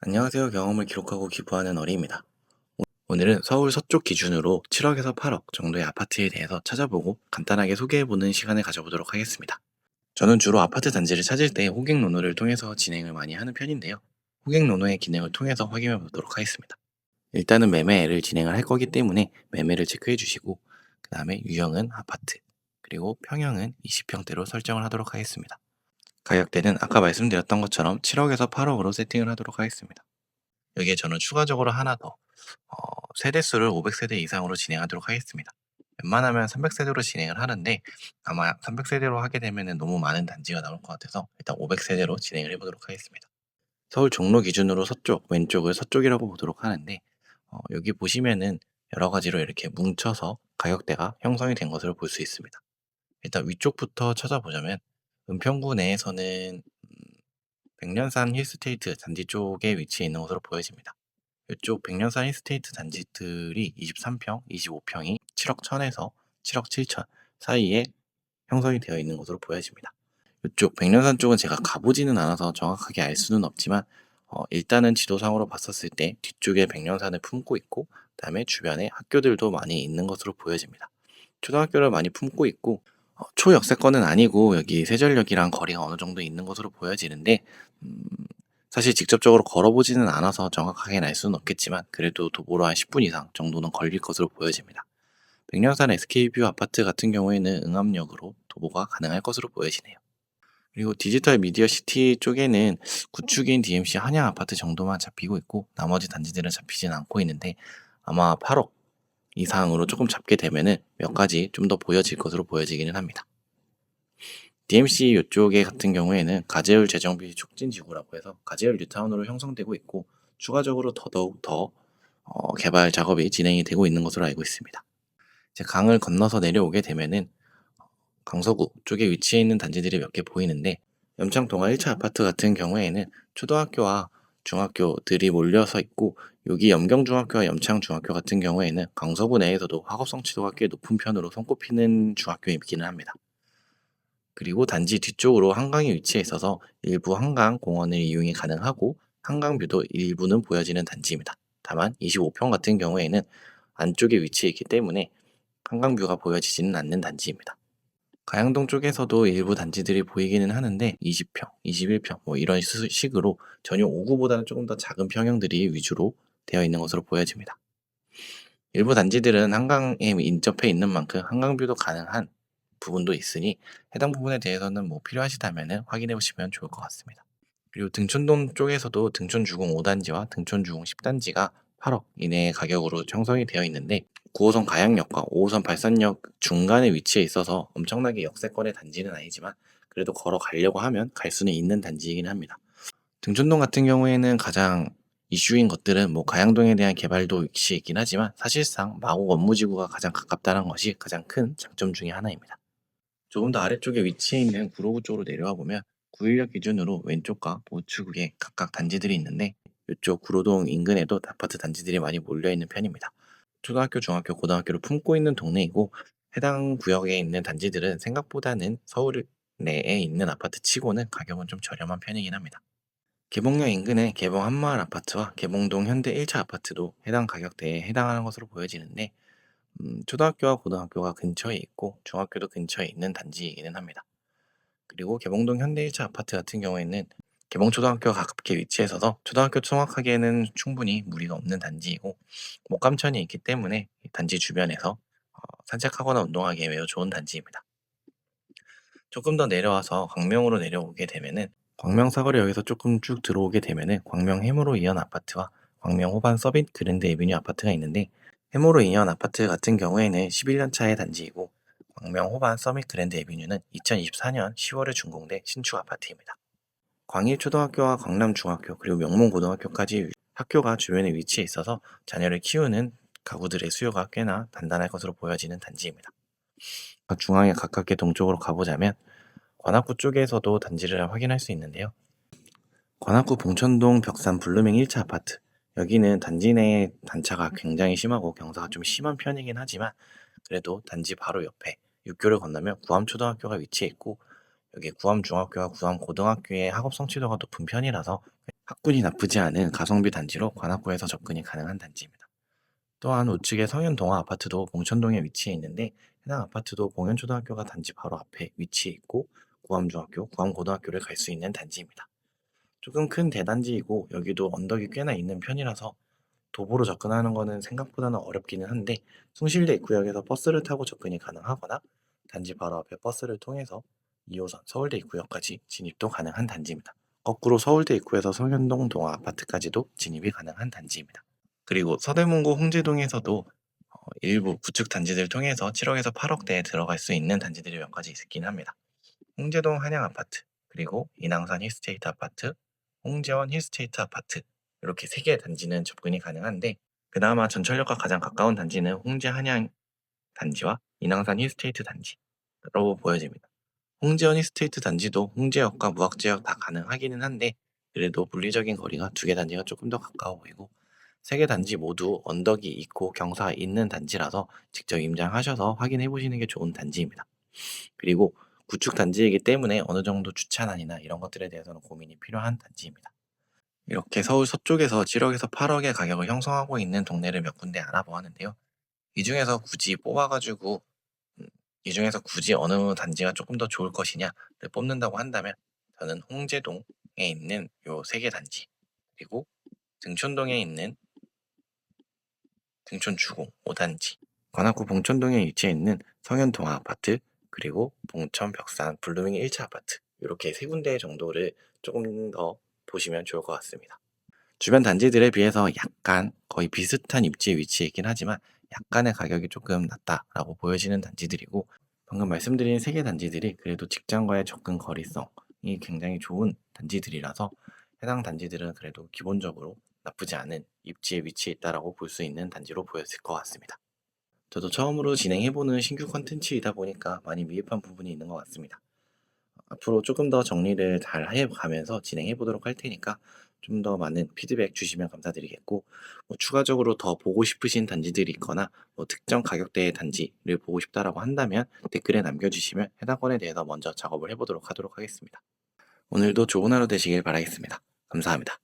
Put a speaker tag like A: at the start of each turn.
A: 안녕하세요. 경험을 기록하고 기부하는 어리입니다. 오늘은 서울 서쪽 기준으로 7억에서 8억 정도의 아파트에 대해서 찾아보고 간단하게 소개해보는 시간을 가져보도록 하겠습니다. 저는 주로 아파트 단지를 찾을 때 호객 논어를 통해서 진행을 많이 하는 편인데요. 호객 논어의 기능을 통해서 확인해 보도록 하겠습니다. 일단은 매매를 진행을 할 거기 때문에 매매를 체크해 주시고, 그 다음에 유형은 아파트, 그리고 평형은 20평대로 설정을 하도록 하겠습니다. 가격대는 아까 말씀드렸던 것처럼 7억에서 8억으로 세팅을 하도록 하겠습니다. 여기에 저는 추가적으로 하나 더 세대수를 500세대 이상으로 진행하도록 하겠습니다. 웬만하면 300세대로 진행을 하는데 아마 300세대로 하게 되면 너무 많은 단지가 나올 것 같아서 일단 500세대로 진행을 해보도록 하겠습니다. 서울 종로 기준으로 서쪽, 왼쪽을 서쪽이라고 보도록 하는데 여기 보시면은 여러 가지로 이렇게 뭉쳐서 가격대가 형성이 된 것을 볼 수 있습니다. 일단 위쪽부터 찾아보자면 은평구 내에서는 백년산 힐스테이트 단지 쪽에 위치해 있는 것으로 보여집니다. 이쪽 백년산 힐스테이트 단지들이 23평, 25평이 7억 1천에서 7억 7천 사이에 형성이 되어 있는 것으로 보여집니다. 이쪽 백년산 쪽은 제가 가보지는 않아서 정확하게 알 수는 없지만 일단은 지도상으로 봤었을 때 뒤쪽에 백년산을 품고 있고 그다음에 주변에 학교들도 많이 있는 것으로 보여집니다. 초등학교를 많이 품고 있고 초역세권은 아니고 여기 세전역이랑 거리가 어느 정도 있는 것으로 보여지는데 음, 사실 직접적으로 걸어보지는 않아서 정확하게는 알 수는 없겠지만 그래도 도보로 한 10분 이상 정도는 걸릴 것으로 보여집니다. 백령산 SK뷰 아파트 같은 경우에는 응암역으로 도보가 가능할 것으로 보여지네요. 그리고 디지털 미디어 시티 쪽에는 구축인 DMC 한양 아파트 정도만 잡히고 있고 나머지 단지들은 잡히진 않고 있는데 아마 8억 이상으로 조금 잡게 되면은 몇 가지 좀 더 보여질 것으로 보여지기는 합니다. DMC 이쪽에 같은 경우에는 가재울 재정비 촉진 지구라고 해서 가재울 뉴타운으로 형성되고 있고 추가적으로 더더욱 더 개발 작업이 진행이 되고 있는 것으로 알고 있습니다. 이제 강을 건너서 내려오게 되면은 강서구 쪽에 위치해 있는 단지들이 몇 개 보이는데 염창 동아 1차 아파트 같은 경우에는 초등학교와 중학교들이 몰려서 있고 여기 염경중학교와 염창중학교 같은 경우에는 강서구 내에서도 학업성취도가 꽤 높은 편으로 손꼽히는 중학교이기는 합니다. 그리고 단지 뒤쪽으로 한강이 위치해 있어서 일부 한강 공원을 이용이 가능하고 한강뷰도 일부는 보여지는 단지입니다. 다만 25평 같은 경우에는 안쪽에 위치해 있기 때문에 한강뷰가 보여지지는 않는 단지입니다. 가양동 쪽에서도 일부 단지들이 보이기는 하는데 20평, 21평 뭐 이런 식으로 전용 5구보다는 조금 더 작은 평형들이 위주로 되어 있는 것으로 보여집니다. 일부 단지들은 한강에 인접해 있는 만큼 한강뷰도 가능한 부분도 있으니 해당 부분에 대해서는 뭐 필요하시다면 확인해 보시면 좋을 것 같습니다. 그리고 등촌동 쪽에서도 등촌주공 5단지와 등촌주공 10단지가 8억 이내의 가격으로 형성이 되어 있는데 9호선 가양역과 5호선 발산역 중간에 위치해 있어서 엄청나게 역세권의 단지는 아니지만 그래도 걸어가려고 하면 갈 수는 있는 단지이긴 합니다. 등촌동 같은 경우에는 가장 이슈인 것들은 뭐 가양동에 대한 개발도 역시 있긴 하지만 사실상 마곡 업무지구가 가장 가깝다는 것이 가장 큰 장점 중의 하나입니다. 조금 더 아래쪽에 위치해 있는 구로구 쪽으로 내려와 보면 구일역 기준으로 왼쪽과 우측에 각각 단지들이 있는데 이쪽 구로동 인근에도 아파트 단지들이 많이 몰려 있는 편입니다. 초등학교, 중학교, 고등학교를 품고 있는 동네이고 해당 구역에 있는 단지들은 생각보다는 서울 내에 있는 아파트 치고는 가격은 좀 저렴한 편이긴 합니다. 개봉역 인근의 개봉 한마을 아파트와 개봉동 현대 1차 아파트도 해당 가격대에 해당하는 것으로 보여지는데 초등학교와 고등학교가 근처에 있고 중학교도 근처에 있는 단지이기는 합니다. 그리고 개봉동 현대 1차 아파트 같은 경우에는 개봉초등학교가 가깝게 위치해서 초등학교 통학하기에는 충분히 무리가 없는 단지이고 목감천이 있기 때문에 단지 주변에서 산책하거나 운동하기에 매우 좋은 단지입니다. 조금 더 내려와서 광명으로 내려오게 되면은 광명 사거리역에서 조금 쭉 들어오게 되면은 광명 해무로 이연 아파트와 광명 호반 서빗 그랜드 에비뉴 아파트가 있는데 해무로 이연 아파트 같은 경우에는 11년 차의 단지이고 광명 호반 서밋 그랜드 에비뉴는 2024년 10월에 준공된 신축 아파트입니다. 광일초등학교와 광남중학교 그리고 명문고등학교까지 학교가 주변에 위치해 있어서 자녀를 키우는 가구들의 수요가 꽤나 단단할 것으로 보여지는 단지입니다. 중앙에 가깝게 동쪽으로 가보자면 관악구 쪽에서도 단지를 확인할 수 있는데요. 관악구 봉천동 벽산 블루밍 1차 아파트. 여기는 단지 내 단차가 굉장히 심하고 경사가 좀 심한 편이긴 하지만 그래도 단지 바로 옆에 육교를 건너면 구암초등학교가 위치해 있고 여기 구암중학교와 구암고등학교의 학업 성취도가 높은 편이라서 학군이 나쁘지 않은 가성비 단지로 관악구에서 접근이 가능한 단지입니다. 또한 우측의 성현동화 아파트도 봉천동에 위치해 있는데 해당 아파트도 봉현초등학교가 단지 바로 앞에 위치해 있고 구암중학교, 구암고등학교를 갈 수 있는 단지입니다. 조금 큰 대단지이고 여기도 언덕이 꽤나 있는 편이라서 도보로 접근하는 거는 생각보다는 어렵기는 한데 숭실대 입구역에서 버스를 타고 접근이 가능하거나 단지 바로 앞에 버스를 통해서 2호선 서울대 입구역까지 진입도 가능한 단지입니다. 거꾸로 서울대 입구에서 성현동 동아 아파트까지도 진입이 가능한 단지입니다. 그리고 서대문구 홍제동에서도 일부 구축 단지들 통해서 7억에서 8억대에 들어갈 수 있는 단지들이 몇 가지 있긴 합니다. 홍제동 한양 아파트, 그리고 인왕산 힐스테이트 아파트, 홍제원 힐스테이트 아파트 이렇게 세 개의 단지는 접근이 가능한데 그나마 전철역과 가장 가까운 단지는 홍제 한양 단지와 인왕산 힐스테이트 단지로 보여집니다. 홍제원 힐스테이트 단지도 홍제역과 무학제역 다 가능하기는 한데 그래도 물리적인 거리가 두 개 단지가 조금 더 가까워 보이고 세 개 단지 모두 언덕이 있고 경사가 있는 단지라서 직접 임장하셔서 확인해 보시는 게 좋은 단지입니다. 그리고 구축 단지이기 때문에 어느 정도 주차난이나 이런 것들에 대해서는 고민이 필요한 단지입니다. 이렇게 서울 서쪽에서 7억에서 8억의 가격을 형성하고 있는 동네를 몇 군데 알아보았는데요. 이 중에서 굳이 뽑아가지고 음, 이 중에서 굳이 어느 단지가 조금 더 좋을 것이냐를 뽑는다고 한다면 저는 홍제동에 있는 요 세 개 단지 그리고 등촌동에 있는 등촌주공 5단지, 관악구 봉천동에 위치해 있는 성현동아 아파트, 그리고 봉천 벽산 블루밍 1차 아파트 이렇게 세 군데 정도를 조금 더 보시면 좋을 것 같습니다. 주변 단지들에 비해서 약간 거의 비슷한 입지에 위치해 있긴 하지만 약간의 가격이 조금 낮다라고 보여지는 단지들이고 방금 말씀드린 세 개 단지들이 그래도 직장과의 접근 거리성이 굉장히 좋은 단지들이라서 해당 단지들은 그래도 기본적으로 나쁘지 않은 입지에 위치해 있다라고 볼 수 있는 단지로 보였을 것 같습니다. 저도 처음으로 진행해보는 신규 컨텐츠이다 보니까 많이 미흡한 부분이 있는 것 같습니다. 앞으로 조금 더 정리를 잘 해가면서 진행해 보도록 할 테니까 좀 더 많은 피드백 주시면 감사드리겠고 추가적으로 더 보고 싶으신 단지들이 있거나 특정 가격대의 단지를 보고 싶다라고 한다면 댓글에 남겨주시면 해당 건에 대해서 먼저 작업을 해보도록 하겠습니다. 오늘도 좋은 하루 되시길 바라겠습니다. 감사합니다.